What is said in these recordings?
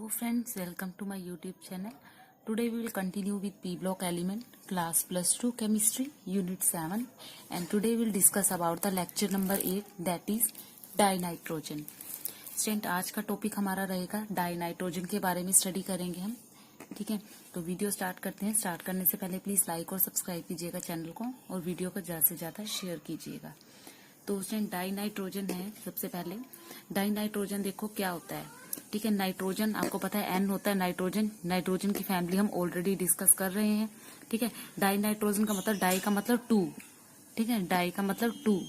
Hello friends, welcome to my YouTube channel. Today we will continue with P block element class +2 chemistry unit 7 and today we will discuss about the lecture number 8 that is dinitrogen. Student आज का topic हमारा रहेगा dinitrogen के बारे में study करेंगे हम. ठीक है, तो वीडियो स्टार्ट करते हैं. स्टार्ट करने से पहले प्लीज लाइक और सब्सक्राइब कीजिएगा चैनल को और वीडियो को ज्यादा से ज्यादा शेयर कीजिएगा. तो स्टूडेंट डाइनाइट्रोजन है. सबसे पहले डाइनाइट्रोजन देखो क्या होता है. ठीक है, नाइट्रोजन आपको पता है एन होता है नाइट्रोजन. नाइट्रोजन की फैमिली हम ऑलरेडी डिस्कस कर रहे हैं. ठीक है, डाई नाइट्रोजन का मतलब डाई का मतलब टू. ठीक है, डाई का मतलब टू.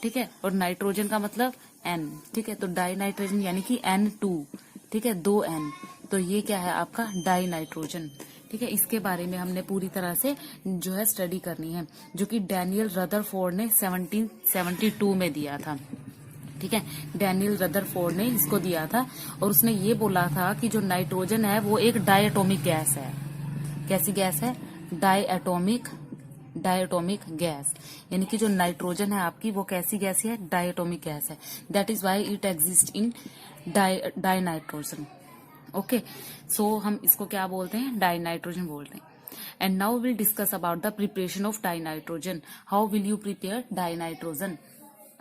ठीक है, और नाइट्रोजन का मतलब एन. ठीक है, तो डाई नाइट्रोजन यानी कि N2. ठीक है, 2 N. तो ये क्या है आपका डाई नाइट्रोजन. ठीक है, इसके बारे में हमने पूरी तरह से जो है स्टडी करनी है जो कि डैनियल रदरफोर्ड ने 1772 में दिया था. ठीक है, डैनियल रदरफोर्ड ने इसको दिया था और उसने ये बोला था कि जो नाइट्रोजन है वो एक डायटोमिक गैस है. कैसी गैस है? Diatomic gas. यानी कि जो नाइट्रोजन है आपकी वो कैसी गैस है? डायटोमिक गैस है. That is why it exist in dinitrogen. Okay, so हम इसको क्या बोलते हैं? डाइनाइट्रोजन बोलते हैं. And now will discuss about the preparation of dinitrogen. How will you prepare dinitrogen?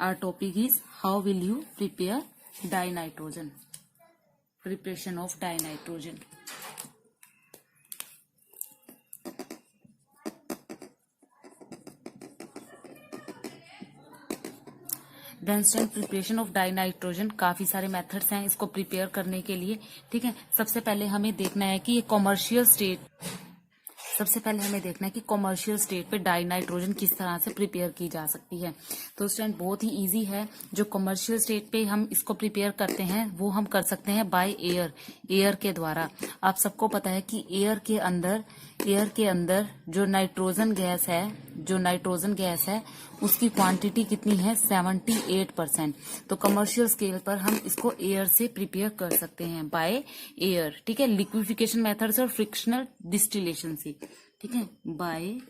Our topic is how will you prepare dinitrogen? Preparation of dinitrogen. Then preparation of dinitrogen काफी सारे methods हैं इसको prepare करने के लिए. ठीक है, सबसे पहले हमें देखना है कि ये कॉमर्शियल स्टेट पे डाइनाइट्रोजन किस तरह से प्रिपेयर की जा सकती है. तो स्टूडेंट बहुत ही इजी है. जो कॉमर्शियल स्टेट पे हम इसको प्रिपेयर करते हैं वो हम कर सकते हैं बाय एयर के द्वारा. आप सबको पता है कि एयर के अंदर जो नाइट्रोजन गैस है उसकी क्वांटिटी कितनी है? 78%. तो कमर्शियल स्केल पर हम इसको एयर से प्रिपेयर कर सकते हैं बाय एयर. ठीक है, लिक्विफिकेशन मेथड से और फ्रिक्शनल डिस्टिलेशन से. ठीक है, by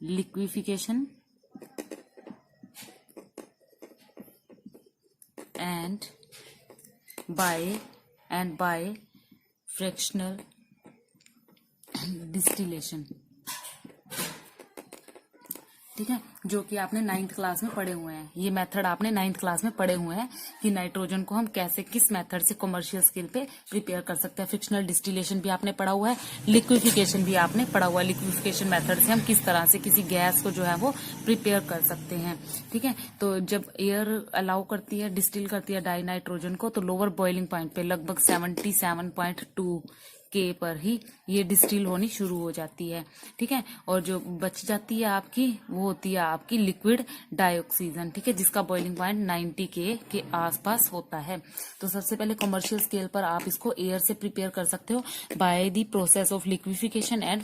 liquefaction and by fractional distillation. ठीक है, जो कि आपने 9th क्लास में पढ़े हुए हैं. ये मेथड आपने 9th क्लास में पढ़े हुए हैं कि नाइट्रोजन को हम कैसे किस मेथड से कमर्शियल स्केल पे प्रिपेयर कर सकते हैं. फ्रिक्शनल डिस्टिलेशन भी आपने पढ़ा हुआ है, लिक्विफिकेशन भी आपने पढ़ा हुआ है. लिक्विफिकेशन मेथड से हम किस तरह से किसी गैस को जो है वो प्रिपेयर कर सकते हैं. ठीक है, तो जब एयर अलाउ करती है, डिस्टिल करती है डाइनाइट्रोजन को, तो लोअर बॉइलिंग पॉइंट पे लगभग 77.2 के पर ही ये डिस्टिल होनी शुरू हो जाती है. ठीक है, और जो बच जाती है आपकी वो होती है आपकी लिक्विड डाइऑक्सीजन. ठीक है, जिसका बॉइलिंग पॉइंट 90 के आसपास होता है. तो सबसे पहले कमर्शियल स्केल पर आप इसको एयर से प्रिपेयर कर सकते हो by the process of liquefaction and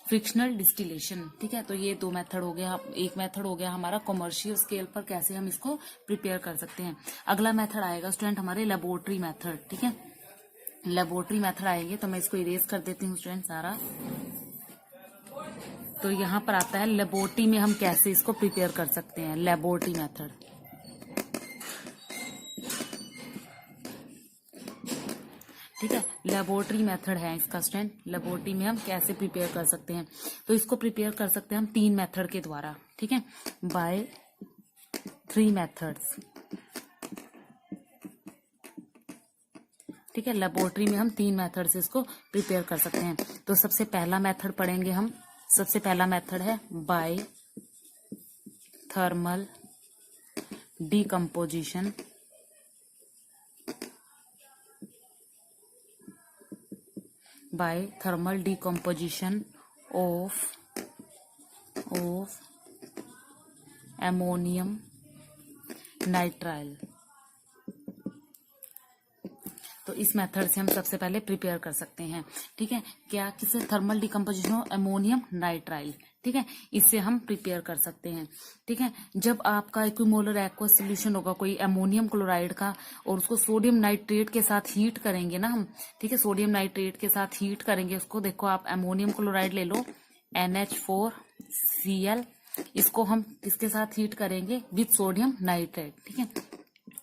frictional distillation. ठीक है, तो ये 2 मेथड हो गया. एक मेथड हो गया हमारा कमर्शियल स्केल पर कैसे हम इसको प्रिपेयर कर सकते हैं. अगला मेथड आएगा स्टूडेंट हमारे लेबोरेटरी मेथड. ठीक है, लेबोरेटरी मेथड आएंगे तो मैं इसको इरेज कर देती हूँ स्टूडेंट सारा. तो यहाँ पर आता है लेबोरेटरी में हम कैसे इसको प्रिपेयर कर सकते हैं. Laboratory method. ठीक है, लेबोरेटरी मेथड है इसका स्टूडेंट. लेबोरेटरी में हम कैसे प्रिपेयर कर सकते हैं? तो इसको प्रिपेयर कर सकते हैं हम 3 मेथड के द्वारा. ठीक है, बाय 3 मेथड्स. ठीक है, लेबोरेटरी में हम 3 मेथड से इसको प्रिपेयर कर सकते हैं. तो सबसे पहला मेथड पढ़ेंगे हम. सबसे पहला मेथड है by thermal decomposition. By thermal decomposition of ammonium nitrite. तो इस मेथड से हम सबसे पहले प्रिपेयर कर सकते हैं. ठीक है, क्या किसे? Thermal decomposition of ammonium nitrile. ठीक है, इससे हम प्रिपेयर कर सकते हैं. ठीक है, जब आपका इक्विमोलर एक्वस सोल्यूशन होगा कोई अमोनियम क्लोराइड का और उसको सोडियम नाइट्रेट के साथ हीट करेंगे ना हम. ठीक है, सोडियम नाइट्रेट के साथ हीट करेंगे उसको. देखो आप अमोनियम क्लोराइड ले लो NH4Cl. इसको हम किसके साथ हीट करेंगे? With sodium nitrate. ठीक है,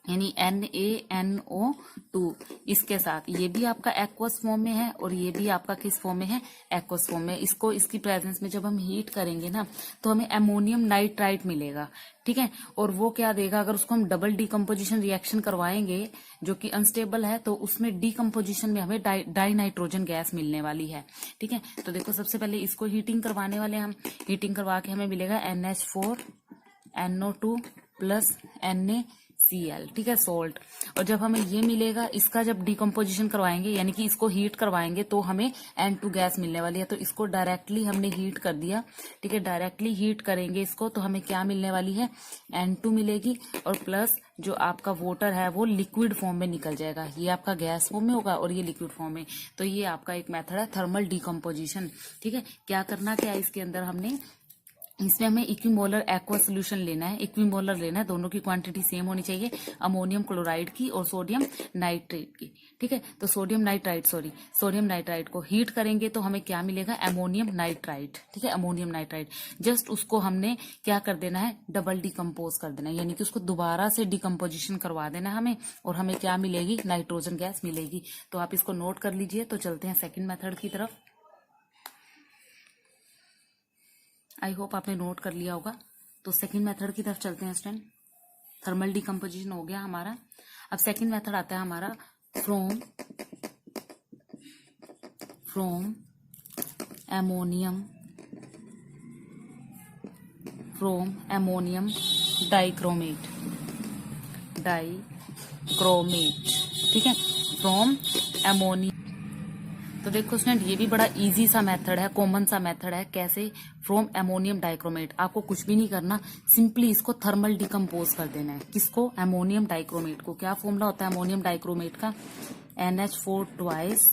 यानी NaNO2 इसके साथ, ये भी आपका एक्वस फॉर्म में है और ये भी आपका किस फॉर्म में है, एक्वस फॉर्म में। इसको इसकी प्रेजेंस में जब हम हीट करेंगे ना तो हमें अमोनियम नाइट्राइट मिलेगा, ठीक है। और वो क्या देगा, अगर उसको हम डबल डिकम्पोजिशन रिएक्शन करवाएंगे जो कि अनस्टेबल है, तो उसमें डिकम्पोजिशन में हमें डाई नाइट्रोजन गैस मिलने वाली है, ठीक है। तो देखो सबसे पहले इसको हीटिंग करवाने वाले हम, हीटिंग करवा के हमें मिलेगा NH4NO2 प्लस NaCl, ठीक है, सोल्ट। और जब हमें ये मिलेगा, इसका जब डिकम्पोजिशन करवाएंगे यानी कि इसको हीट करवाएंगे तो हमें N2 गैस मिलने वाली है। तो इसको डायरेक्टली हमने हीट कर दिया, ठीक है, डायरेक्टली हीट करेंगे इसको तो हमें क्या मिलने वाली है, N2 मिलेगी और प्लस जो आपका वाटर है वो लिक्विड फॉर्म में निकल जाएगा। ये आपका गैस फॉर्म में होगा और ये लिक्विड फॉर्म में। तो ये आपका एक मेथड है थर्मल डिकम्पोजिशन, ठीक है। क्या करना क्या है इसके अंदर, हमने इसमें हमें इक्विमोलर एक्वा सोल्यूशन लेना है, इक्विमोलर लेना है, दोनों की क्वांटिटी सेम होनी चाहिए, अमोनियम क्लोराइड की और सोडियम नाइट्रेट की, ठीक है। तो सोडियम नाइट्राइट को हीट करेंगे तो हमें क्या मिलेगा, अमोनियम नाइट्राइट, ठीक है, अमोनियम नाइट्राइट। जस्ट उसको हमने क्या कर देना है, डबल डिकम्पोज कर देना है, यानी कि उसको दोबारा से डिकम्पोजिशन करवा देना है हमें, और हमें क्या मिलेगी, नाइट्रोजन गैस मिलेगी। तो आप इसको नोट कर लीजिए। तो चलते हैं सेकेंड मेथड की तरफ। आई होप आपने नोट कर लिया होगा। तो सेकंड मेथड की तरफ चलते हैं स्टूडेंट। थर्मल डिकम्पोजिशन हो गया हमारा। अब सेकंड मेथड आता है हमारा फ्रॉम अमोनियम डाइक्रोमेट, ठीक है, फ्रॉम अमोनियम। तो देखो स्टूडेंट, ये भी बड़ा इजी सा मेथड है, कॉमन सा मेथड है। कैसे, फ्रॉम अमोनियम डाइक्रोमेट। आपको कुछ भी नहीं करना, सिंपली इसको थर्मल डिकम्पोज कर देना है। किसको, अमोनियम डाइक्रोमेट को। क्या फॉर्मूला होता है अमोनियम डाइक्रोमेट का, NH4 ट्वाइस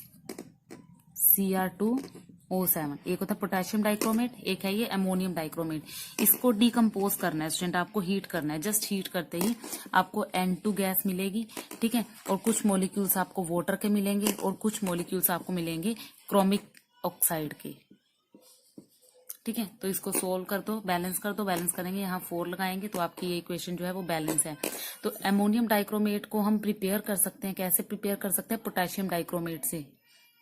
Cr2O7। एक होता है पोटेशियम डाइक्रोमेट, एक है ये अमोनियम डाइक्रोमेट। इसको डिकम्पोज करना है स्टूडेंट, आपको हीट करना है। जस्ट हीट करते ही आपको N2 गैस मिलेगी, ठीक है, और कुछ मॉलिक्यूल्स आपको वाटर के मिलेंगे और कुछ मॉलिक्यूल्स आपको मिलेंगे क्रोमिक ऑक्साइड के, ठीक है। तो इसको सोल्व कर दो, बैलेंस कर दो। बैलेंस करेंगे, यहाँ 4 लगाएंगे तो आपकी ये इक्वेशन जो है वो बैलेंस है। तो अमोनियम डाइक्रोमेट को हम प्रिपेयर कर सकते हैं, कैसे प्रिपेयर कर सकते हैं, पोटेशियम डाइक्रोमेट से,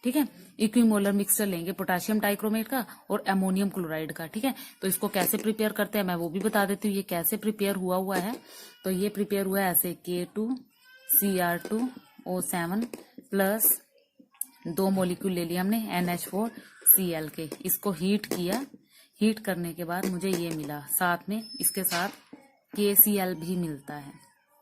ठीक है। इक्विमोलर मिक्सचर लेंगे पोटेशियम डाइक्रोमेट का और अमोनियम क्लोराइड का, ठीक है। तो इसको कैसे प्रिपेयर करते हैं मैं वो भी बता देती हूँ। ये कैसे प्रिपेयर हुआ है, तो ये प्रिपेयर हुआ है ऐसे, K2Cr2O7 प्लस 2 मॉलिक्यूल ले लिया हमने NH4Cl के। इसको हीट किया, हीट करने के बाद मुझे ये मिला, साथ में इसके साथ KCl भी मिलता है,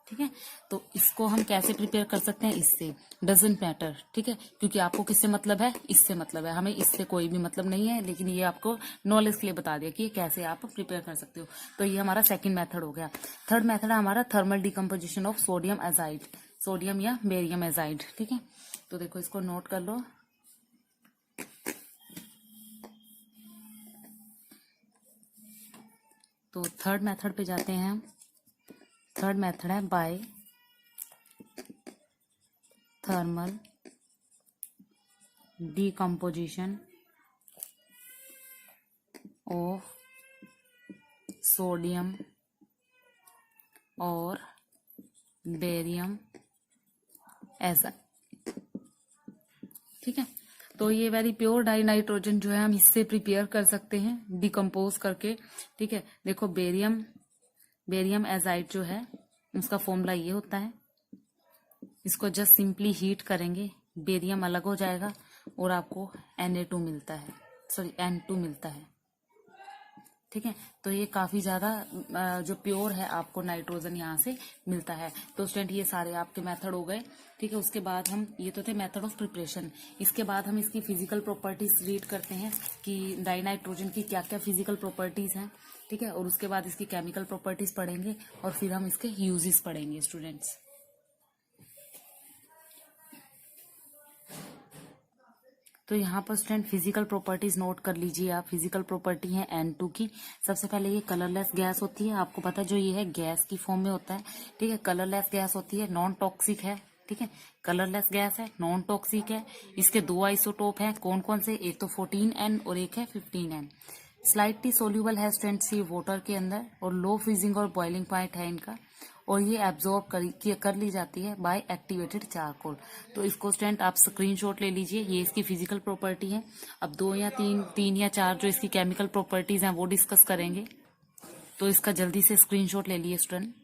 ठीक है। तो इसको हम कैसे प्रिपेयर कर सकते हैं, इससे डजंट मैटर, ठीक है, क्योंकि आपको किससे मतलब है, इससे मतलब है, हमें इससे कोई भी मतलब नहीं है, लेकिन ये आपको नॉलेज के लिए बता दिया कि ये कैसे आप प्रिपेयर कर सकते हो। तो ये हमारा सेकंड मेथड हो गया। थर्ड मेथड है हमारा thermal decomposition of sodium azide, sodium या बेरियम एजाइड, ठीक है। तो देखो इसको नोट कर लो। तो थर्ड मेथड पे जाते हैं हम। थर्ड मेथड है by thermal decomposition of sodium और बेरियम एजाइड, ठीक है। तो ये वेरी प्योर डाई नाइट्रोजन जो है हम इससे प्रिपेयर कर सकते हैं डिकम्पोज करके, ठीक है। देखो बेरियम एजाइड जो है उसका फॉर्मूला ये होता है। इसको जस्ट सिंपली हीट करेंगे, बेरियम अलग हो जाएगा और आपको Na2 मिलता है, सॉरी N2 मिलता है, ठीक है। तो ये काफी ज्यादा जो प्योर है आपको नाइट्रोजन यहाँ से मिलता है। तो स्टूडेंट ये सारे आपके मेथड हो गए, ठीक है। उसके बाद हम, ये तो थे मेथड ऑफ प्रिपरेशन। इसके बाद हम इसकी फिजिकल प्रॉपर्टीज रीड करते हैं कि डाई नाइट्रोजन की क्या क्या फिजिकल प्रॉपर्टीज हैं, ठीक है। और उसके बाद इसकी केमिकल प्रॉपर्टीज पढ़ेंगे और फिर हम इसके यूजेस पढ़ेंगे स्टूडेंट्स। तो यहाँ पर स्टूडेंट फिजिकल प्रॉपर्टीज नोट कर लीजिए आप। फिजिकल प्रॉपर्टी है N2 की। सबसे पहले ये कलरलेस गैस होती है, आपको पता है जो ये है गैस की फॉर्म में होता है, ठीक है। कलरलेस गैस होती है, नॉन टॉक्सिक है, ठीक है। कलरलेस गैस है, नॉन टॉक्सिक है। इसके 2 आइसोटोप हैं, कौन कौन से, एक तो 14N और एक है 15N। स्लाइटली सोल्यूबल है स्टूडेंट्स ये वाटर के अंदर और लो फ्रीजिंग और बॉइलिंग पॉइंट है इनका। और ये एब्जॉर्ब कर ली जाती है बाय एक्टिवेटेड चारकोल। तो इसको स्टूडेंट आप स्क्रीनशॉट ले लीजिए, ये इसकी फिजिकल प्रॉपर्टी है। अब 2 या 3 या 4 जो इसकी केमिकल प्रॉपर्टीज हैं वो डिस्कस करेंगे, तो इसका जल्दी से स्क्रीनशॉट ले लिए स्टूडेंट।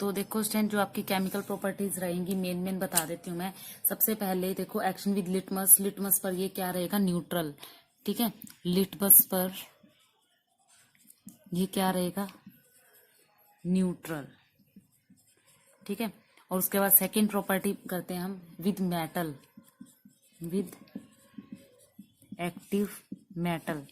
तो देखो स्टूडेंट, जो आपकी केमिकल प्रॉपर्टीज रहेंगी मेन बता देती हूँ मैं। सबसे पहले देखो एक्शन विद लिटमस, लिटमस पर ये क्या रहेगा, न्यूट्रल। ठीक है, लिटमस पर ये क्या रहेगा, न्यूट्रल। ठीक है, और उसके बाद सेकेंड प्रॉपर्टी करते हैं हम with metal, with active metal.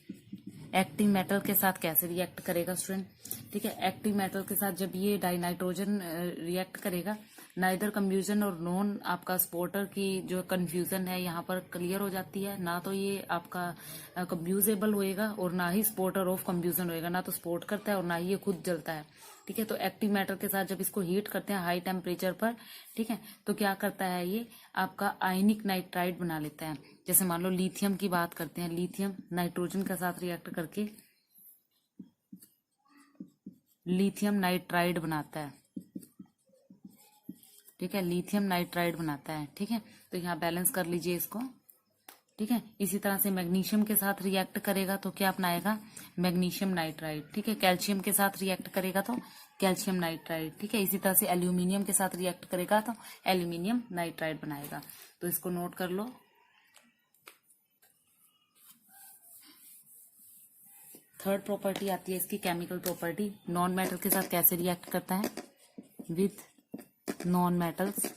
Active metal के साथ कैसे रिएक्ट करेगा स्टूडेंट। ठीक है, एक्टिव मेटल के साथ जब ये डाइनाइट्रोजन रिएक्ट करेगा, नाइदर कंफ्यूजन और नॉन आपका स्पोर्टर की जो कंफ्यूजन है यहाँ पर क्लियर हो जाती है। ना तो ये आपका कंफ्यूजेबल होएगा और ना ही स्पोर्टर ऑफ कंफ्यूजन होएगा, ना तो स्पोर्ट करता है और ना ही ये खुद जलता है। ठीक है, तो एक्टिव मैटर के साथ जब इसको हीट करते हैं हाई टेम्परेचर पर, ठीक है, तो क्या करता है ये आपका आयनिक नाइट्राइड बना लेता है। जैसे मान लो लिथियम की बात करते हैं, लिथियम नाइट्रोजन के साथ रिएक्ट करके लिथियम नाइट्राइड बनाता है। ठीक है, लिथियम नाइट्राइड बनाता है। ठीक है, तो यहाँ बैलेंस कर लीजिए इसको। ठीक है, इसी तरह से मैग्नीशियम के साथ रिएक्ट करेगा तो क्या अपनाएगा, मैग्नीशियम नाइट्राइड। ठीक है, कैल्शियम के साथ रिएक्ट करेगा तो कैल्शियम नाइट्राइड। ठीक है, इसी तरह से एल्यूमिनियम के साथ रिएक्ट करेगा तो एल्यूमिनियम नाइट्राइड बनाएगा। तो इसको नोट कर लो। थर्ड प्रॉपर्टी आती है इसकी केमिकल प्रॉपर्टी, नॉन मेटल के साथ कैसे रिएक्ट करता है, with non metals.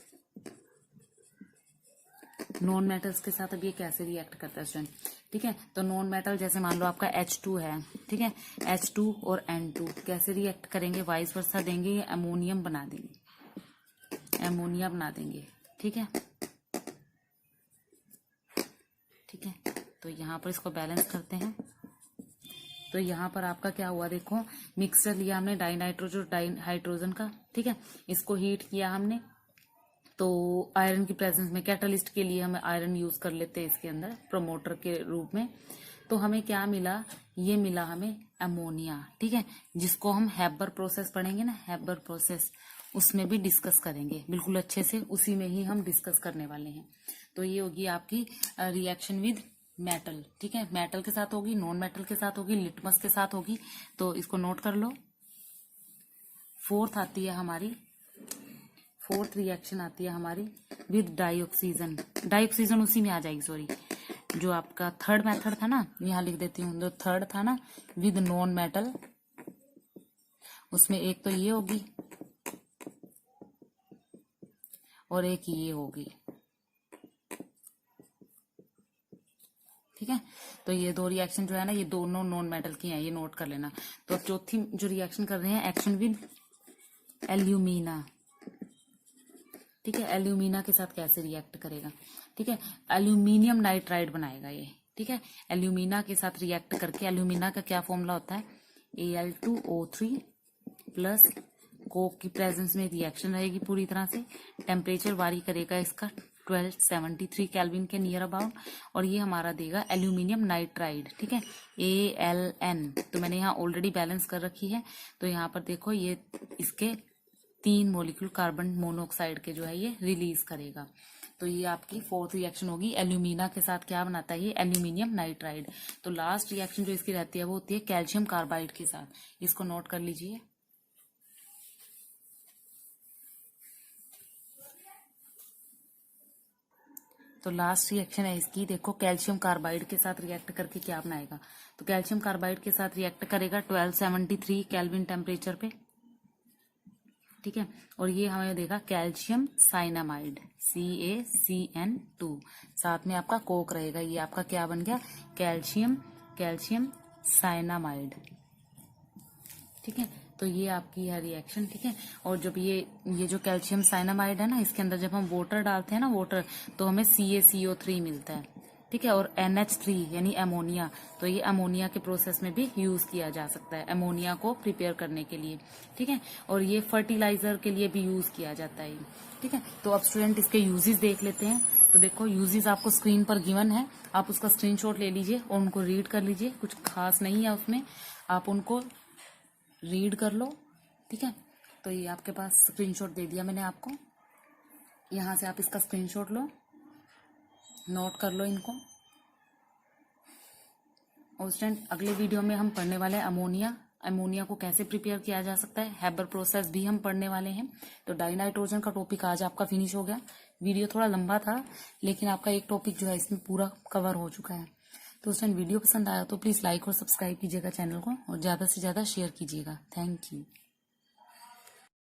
Non metals के साथ अब ये कैसे रिएक्ट करता है स्टूडेंट। ठीक है, तो नॉन मेटल जैसे मान लो आपका H2 है। ठीक है, H2 और N2 कैसे रिएक्ट करेंगे, वाइस वर्सा देंगे, ये अमोनियम बना देंगे, अमोनिया बना देंगे। ठीक है, ठीक है, तो यहाँ पर इसको बैलेंस करते हैं। तो यहाँ पर आपका क्या हुआ, देखो मिक्सचर लिया हमने डाइनाइट्रोजन डाइहाइड्रोजन का। ठीक है, इसको हीट किया हमने, तो आयरन की प्रेजेंस में कैटलिस्ट के लिए हमें आयरन यूज कर लेते हैं इसके अंदर प्रमोटर के रूप में। तो हमें क्या मिला, ये मिला हमें अमोनिया। ठीक है, जिसको हम हैबर प्रोसेस पढ़ेंगे ना, हैबर प्रोसेस, उसमें भी डिस्कस करेंगे बिल्कुल अच्छे से, उसी में ही हम डिस्कस करने वाले हैं। तो ये होगी आपकी रिएक्शन विद मेटल। ठीक है, मेटल के साथ होगी, नॉन मेटल के साथ होगी, लिटमस के साथ होगी। तो इसको नोट कर लो। फोर्थ आती है हमारी, फोर्थ रिएक्शन आती है हमारी विद डाइऑक्सीजन। डाइऑक्सीजन उसी में आ जाएगी, सॉरी, जो आपका थर्ड मेथड था ना, यहाँ लिख देती हूँ, जो थर्ड था ना विद नॉन मेटल, उसमें एक तो ये होगी और एक ये होगी। ठीक है, तो ये दो रिएक्शन जो है ना, ये दोनों नॉन मेटल की हैं, ये नोट कर लेना। तो अब चौथी जो रिएक्शन कर रहे हैं, एक्शन विद एल्यूमिना। ठीक है, एल्यूमिना के साथ कैसे रिएक्ट करेगा। ठीक है, एल्यूमिनियम नाइट्राइड बनाएगा ये। ठीक है, एल्यूमिना के साथ रिएक्ट करके, एल्यूमिना का क्या फॉर्मूला होता है, Al2O3 प्लस कोक की प्रेजेंस में रिएक्शन रहेगी पूरी तरह से। टेम्परेचर वारी करेगा इसका 1273 केल्विन के नियर अबाउट, और ये हमारा देगा एल्यूमिनियम नाइट्राइड। ठीक है, Aln, तो मैंने यहाँ ऑलरेडी बैलेंस कर रखी है। तो यहाँ पर देखो ये इसके 3 मॉलिक्यूल कार्बन मोनोऑक्साइड के जो है ये रिलीज करेगा। तो ये आपकी फोर्थ रिएक्शन होगी। एल्यूमिना के साथ क्या बनाता है ये, एल्यूमिनियम नाइट्राइड। तो लास्ट रिएक्शन जो इसकी रहती है वो होती है कैल्शियम कार्बाइड के साथ, इसको नोट कर लीजिए। तो लास्ट रिएक्शन है इसकी, देखो कैल्शियम कार्बाइड के साथ रिएक्ट करके क्या बनाएगा। तो कैल्शियम कार्बाइड के साथ रिएक्ट करेगा 1273 केल्विन टेम्परेचर पे। ठीक है, और ये हमें देगा कैल्शियम साइनामाइड, CaCN2, साथ में आपका कोक रहेगा। ये आपका क्या बन गया, कैल्शियम साइनामाइड। ठीक है, तो ये आपकी है रिएक्शन। ठीक है, और जब ये जो कैल्शियम साइनामाइड है ना, इसके अंदर जब हम वाटर डालते हैं ना, वाटर, तो हमें CaCO3 मिलता है। ठीक है, और NH3 यानी अमोनिया, तो ये अमोनिया के प्रोसेस में भी यूज किया जा सकता है, अमोनिया को प्रिपेयर करने के लिए। ठीक है, और ये फर्टिलाइजर के लिए भी यूज किया जाता है। ठीक है, तो अब स्टूडेंट इसके यूजेस देख लेते हैं। तो देखो यूजेस आपको स्क्रीन पर गिवन है, आप उसका स्क्रीनशॉट ले लीजिए और उनको रीड कर लीजिए। कुछ खास नहीं है उसमें, आप उनको रीड कर लो ठीक है। तो ये आपके पास स्क्रीनशॉट दे दिया मैंने आपको, यहाँ से आप इसका स्क्रीनशॉट लो, नोट कर लो इनको। और स्टूडेंट अगले वीडियो में हम पढ़ने वाले हैं अमोनिया को कैसे प्रिपेयर किया जा सकता है, हैबर प्रोसेस भी हम पढ़ने वाले हैं। तो डाइनाइट्रोजन का टॉपिक आज आपका फिनिश हो गया। वीडियो थोड़ा लंबा था लेकिन आपका एक टॉपिक जो है इसमें पूरा कवर हो चुका है। तो स्टूडेंट वीडियो पसंद आया तो प्लीज़ लाइक और सब्सक्राइब कीजिएगा चैनल को, और ज़्यादा से ज़्यादा शेयर कीजिएगा। Thank you.